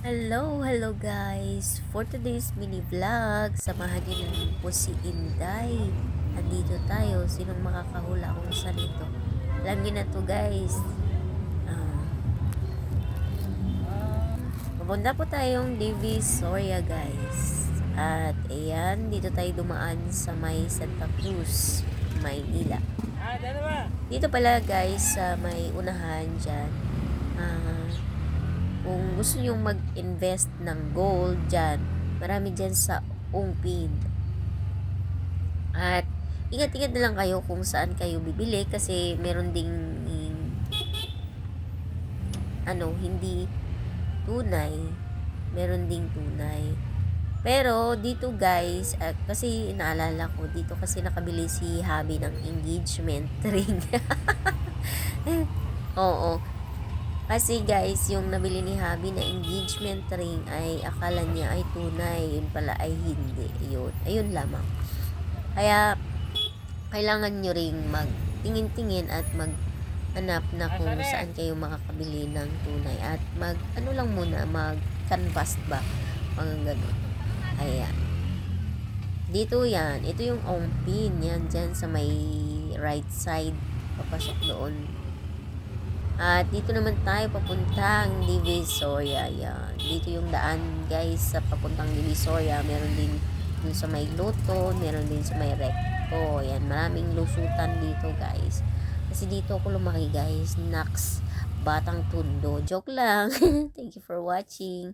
Hello guys! For today's mini vlog, samahan niyo naman po si Inday. Andito tayo, sinong makakahula kung saan ito? Alam niyo na to guys. Ah, Papunta po tayong Divisoria guys. At ayan, dito tayo dumaan sa may Santa Cruz, Maynila. Dito pala guys, sa may unahan dyan. Kung gusto nyo mag-invest ng gold dyan, marami dyan sa Ungpid. At ingat-ingat na lang kayo kung saan kayo bibili kasi meron ding hindi tunay. Meron ding tunay. Pero dito guys, kasi naalala ko, dito kasi nakabili si Habi ng engagement ring. Oo. Kasi guys, yung nabili ni Habi na engagement ring ay akala niya ay tunay, yun pala ay hindi. Ayun lamang. Kaya kailangan nyo ring magtingin-tingin at maghanap na kung saan kayo makakabili ng tunay at lang muna, mag-canvas ba, mga ganun. Ayan. Dito yan, ito yung Ongpin, yan dyan sa may right side, papasok doon. At dito naman tayo papuntang Divisoria. Yan. Dito yung daan guys sa papuntang Divisoria. Meron din dun sa may Luto. Meron din sa may Recto. Yan. Maraming lusutan dito guys. Kasi dito ako lumaki guys. Nax Batang Tundo. Joke lang. Thank you for watching.